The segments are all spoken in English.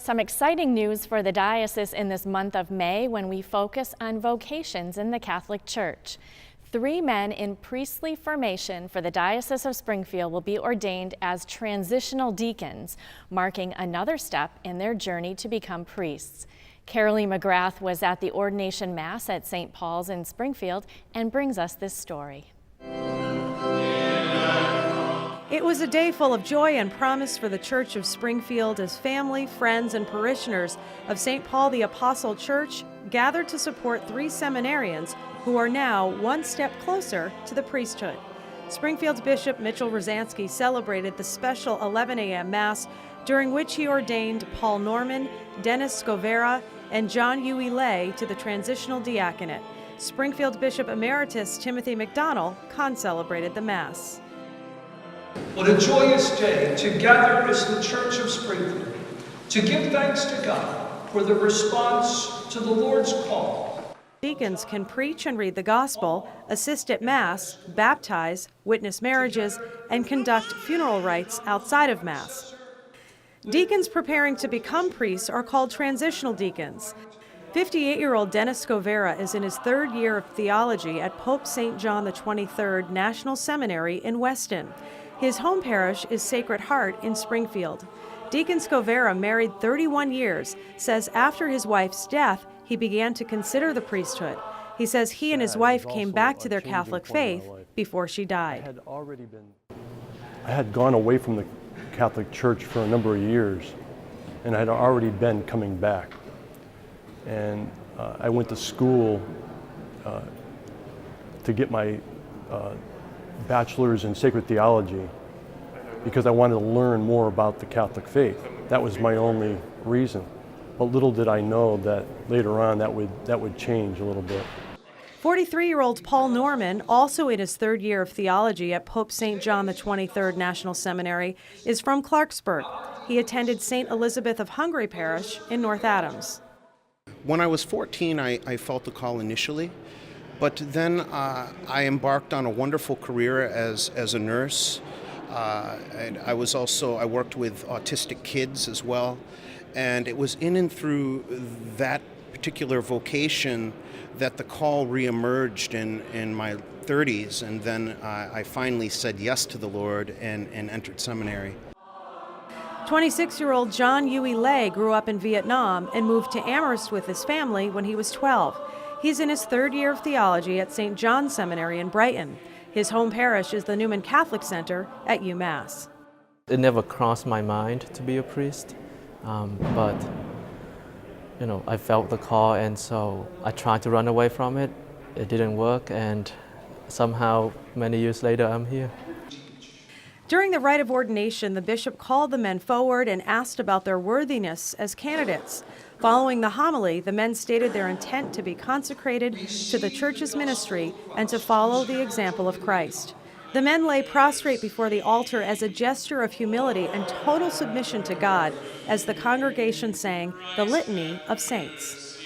Some exciting news for the diocese in this month of May when we focus on vocations in the Catholic Church. 3 men in priestly formation for the Diocese of Springfield will be ordained as transitional deacons, marking another step in their journey to become priests. CAROLEE McGrath was at the ordination mass at St. Paul's in Springfield and brings us this story. It was a day full of joy and promise for the Church of Springfield as family, friends, and parishioners of St. Paul the Apostle Church gathered to support 3 seminarians who are now one step closer to the priesthood. Springfield's Bishop Mitchell Rosansky celebrated the special 11 a.m. Mass, during which he ordained Paul Norman, Dennis Scovera, and John Huey Lay to the Transitional Diaconate. Springfield Bishop Emeritus Timothy McDonnell con-celebrated the Mass. What a joyous day to gather as the Church of Springfield, to give thanks to God for the response to the Lord's call. Deacons can preach and read the gospel, assist at Mass, baptize, witness marriages, and conduct funeral rites outside of Mass. Deacons preparing to become priests are called transitional deacons. 58-year-old Dennis Scovera is in his 3rd year of theology at Pope St. John XXIII National Seminary in Weston. His home parish is Sacred Heart in Springfield. Deacon Scovera, married 31 years, says after his wife's death, he began to consider the priesthood. He says he and his wife came back to their Catholic faith before she died. I had gone away from the Catholic Church for a number of years, and I had already been coming back. And I went to school to get my bachelor's in sacred theology because I wanted to learn more about the Catholic faith. That was my only reason. But little did I know that later on that would change a little bit. 43-year-old Paul Norman, also in his 3rd year of theology at Pope St. John XXIII National Seminary, is from Clarksburg. He attended St. Elizabeth of Hungary Parish in North Adams. When I was 14, I felt the call initially, but then I embarked on a wonderful career as a nurse. And I worked with autistic kids as well, and it was in and through that particular vocation that the call reemerged in my 30s, and then I finally said yes to the Lord and entered seminary. 26-year-old John Huey Lay grew up in Vietnam and moved to Amherst with his family when he was 12. He's in his 3rd year of theology at St. John's Seminary in Brighton. His home parish is the Newman Catholic Center at UMass. It never crossed my mind to be a priest, but I felt the call, and so I tried to run away from it. It didn't work, and somehow many years later I'm here. During the rite of ordination, the bishop called the men forward and asked about their worthiness as candidates. Following the homily, the men stated their intent to be consecrated to the Church's ministry and to follow the example of Christ. The men lay prostrate before the altar as a gesture of humility and total submission to God as the congregation sang the Litany of Saints.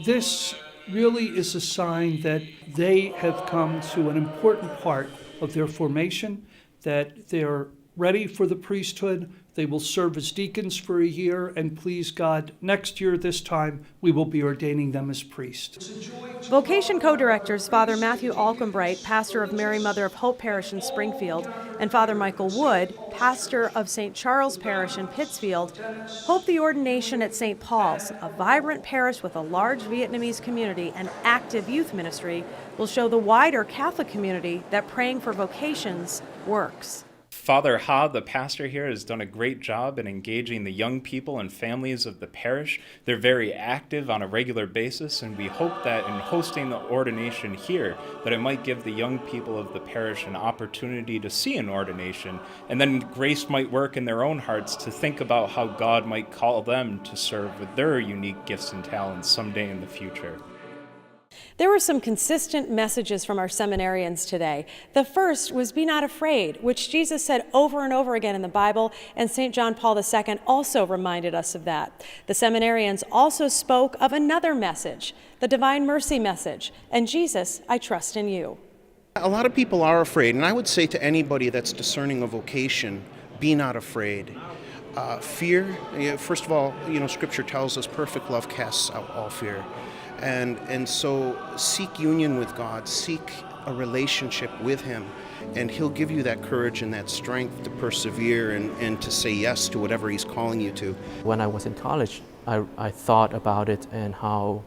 This really is a sign that they have come to an important part of their formation, that they're ready for the priesthood. They will serve as deacons for a year, and please God, next year this time we will be ordaining them as priests. Vocation co-directors Father Matthew Alcombright, pastor of Mary Mother of Hope Parish in Springfield, and Father Michael Wood, pastor of St. Charles Parish in Pittsfield, hope the ordination at St. Paul's, a vibrant parish with a large Vietnamese community and active youth ministry, will show the wider Catholic community that praying for vocations works. Father Ha, the pastor here, has done a great job in engaging the young people and families of the parish. They're very active on a regular basis, and we hope that in hosting the ordination here, that it might give the young people of the parish an opportunity to see an ordination, and then grace might work in their own hearts to think about how God might call them to serve with their unique gifts and talents someday in the future. There were some consistent messages from our seminarians today. The first was "Be not afraid," which Jesus said over and over again in the Bible, and St. John Paul II also reminded us of that. The seminarians also spoke of another message, the Divine Mercy message, and Jesus, I trust in you. A lot of people are afraid, and I would say to anybody that's discerning a vocation, be not afraid. Fear, first of all, Scripture tells us perfect love casts out all fear. And so seek union with God, seek a relationship with Him, and He'll give you that courage and that strength to persevere and to say yes to whatever He's calling you to. When I was in college, I thought about it and how,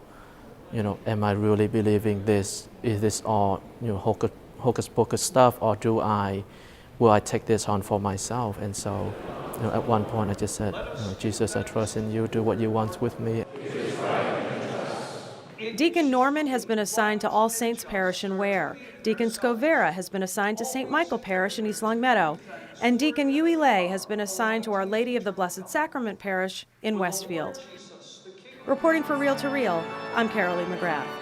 am I really believing this? Is this all, hocus pocus stuff, or will I take this on for myself? And so, at one point I just said, Jesus, I trust in you, do what you want with me. Deacon Norman has been assigned to All Saints Parish in Ware. Deacon Scovera has been assigned to St. Michael Parish in East Longmeadow. And Deacon Yui Lei has been assigned to Our Lady of the Blessed Sacrament Parish in Westfield. Reporting for Reel to Reel, I'm CAROLEE McGrath.